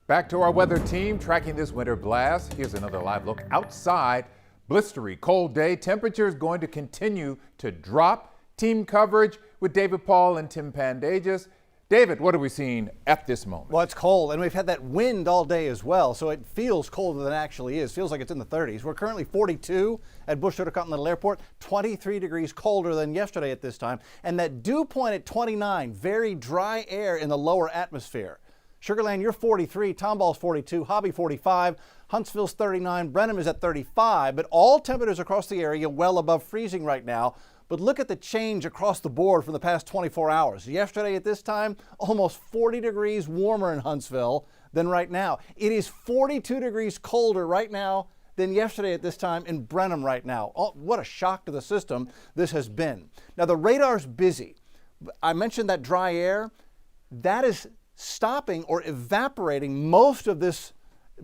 Back to our weather team tracking this winter blast. Here's another live look outside. Blistery cold day. Temperatures going to continue to drop. Team coverage with David Paul and Tim Pandajis. David, what are we seeing at this moment? Well, it's cold, and we've had that wind all day as well, so it feels colder than it actually is. Feels like it's in the 30s. We're currently 42 at Bush Intercontinental Airport, 23 degrees colder than yesterday at this time, and that dew point at 29, very dry air in the lower atmosphere. Sugar Land, you're 43, Tomball's 42, Hobby 45, Huntsville's 39, Brenham is at 35, but all temperatures across the area well above freezing right now. But look at the change across the board from the past 24 hours. Yesterday at this time, almost 40 degrees warmer in Huntsville than right now. It is 42 degrees colder right now than yesterday at this time in Brenham right now. Oh, what a shock to the system this has been. Now the radar's busy. I mentioned that dry air. That is stopping or evaporating most of this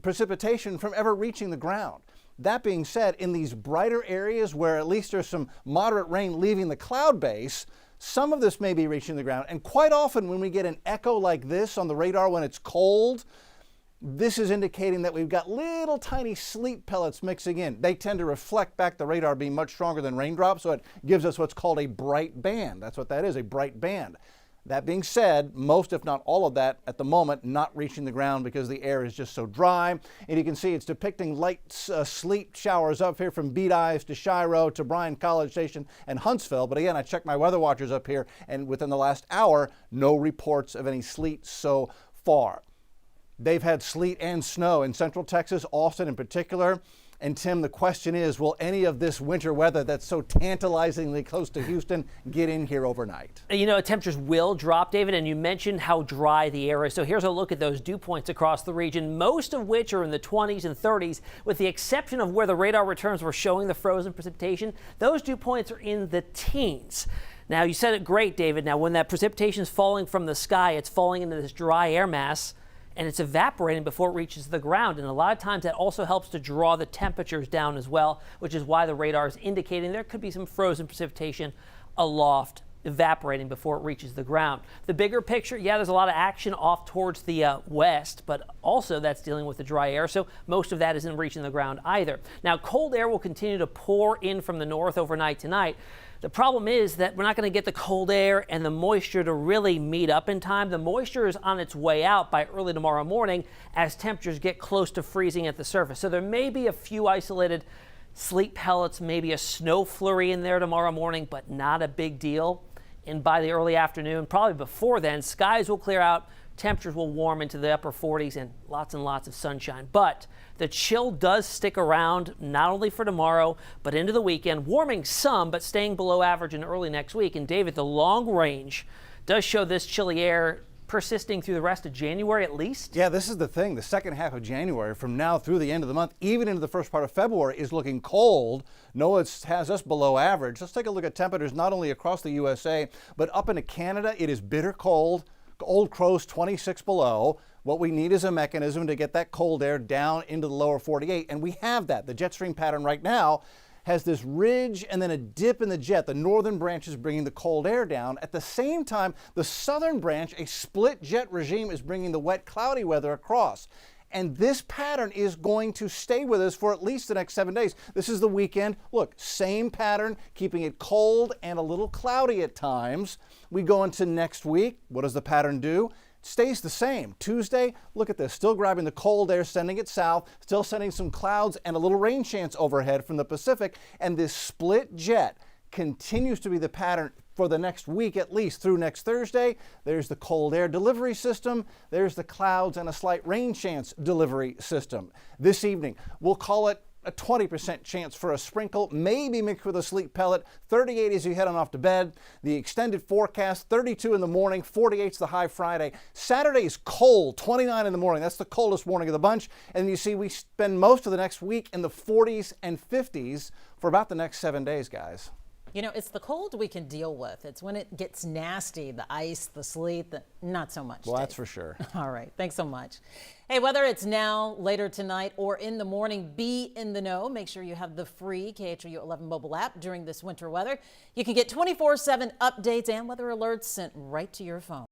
precipitation from ever reaching the ground. That being said, in these brighter areas where at least there's some moderate rain leaving the cloud base, some of this may be reaching the ground. And quite often when we get an echo like this on the radar when it's cold, this is indicating that we've got little tiny sleet pellets mixing in. They tend to reflect back the radar being much stronger than raindrops, so it gives us what's called a bright band. That's what that is, a bright band. That being said, most if not all of that at the moment not reaching the ground because the air is just so dry. And you can see it's depicting light sleet showers up here from Beat Eyes to Shiro to Bryan College Station and Huntsville. But again, I checked my weather watchers up here, and within the last hour, no reports of any sleet so far. They've had sleet and snow in central Texas, Austin in particular. And Tim, the question is, will any of this winter weather that's so tantalizingly close to Houston get in here overnight? You know, temperatures will drop, David, and you mentioned how dry the air is. So here's a look at those dew points across the region, most of which are in the 20s and 30s, with the exception of where the radar returns were showing the frozen precipitation. Those dew points are in the teens. Now, you said it great, David. Now, when that precipitation is falling from the sky, it's falling into this dry air mass, and it's evaporating before it reaches the ground. And a lot of times that also helps to draw the temperatures down as well, which is why the radar is indicating there could be some frozen precipitation aloft, evaporating before it reaches the ground. The bigger picture, yeah, there's a lot of action off towards the west, but also that's dealing with the dry air, so most of that isn't reaching the ground either. Now, cold air will continue to pour in from the north overnight tonight. The problem is that we're not going to get the cold air and the moisture to really meet up in time. The moisture is on its way out by early tomorrow morning as temperatures get close to freezing at the surface. So there may be a few isolated sleet pellets, maybe a snow flurry in there tomorrow morning, but not a big deal. And by the early afternoon, probably before then, skies will clear out, temperatures will warm into the upper 40s and lots of sunshine. But the chill does stick around not only for tomorrow, but into the weekend, warming some, but staying below average in early next week. And David, the long range does show this chilly air persisting through the rest of January at least? Yeah, this is the thing. The second half of January, from now through the end of the month, even into the first part of February, is looking cold. NOAA has us below average. Let's take a look at temperatures not only across the USA, but up into Canada. It is bitter cold. Old Crow's 26 below. What we need is a mechanism to get that cold air down into the lower 48, and we have that. The jet stream pattern right now has this ridge and then a dip in the jet. The northern branch is bringing the cold air down. At the same time, the southern branch, a split jet regime, is bringing the wet, cloudy weather across. And this pattern is going to stay with us for at least the next 7 days. This is the weekend. Look, same pattern, keeping it cold and a little cloudy at times. We go into next week. What does the pattern do? It stays the same. Tuesday, look at this, still grabbing the cold air, sending it south, still sending some clouds and a little rain chance overhead from the Pacific. And this split jet continues to be the pattern for the next week, at least through next Thursday. There's the cold air delivery system. There's the clouds and a slight rain chance delivery system. This evening, we'll call it a 20% chance for a sprinkle, maybe mixed with a sleet pellet. 38 as you head on off to bed. The extended forecast, 32 in the morning, 48's the high Friday. Saturday is cold, 29 in the morning. That's the coldest morning of the bunch. And you see we spend most of the next week in the 40s and 50s for about the next 7 days, guys. You know, it's the cold we can deal with. It's when it gets nasty, the ice, the sleet, not so much. Well, Dave. that's for sure. All right. Thanks so much. Hey, whether it's now, later tonight, or in the morning, be in the know. Make sure you have the free KHOU 11 mobile app during this winter weather. You can get 24/7 updates and weather alerts sent right to your phone.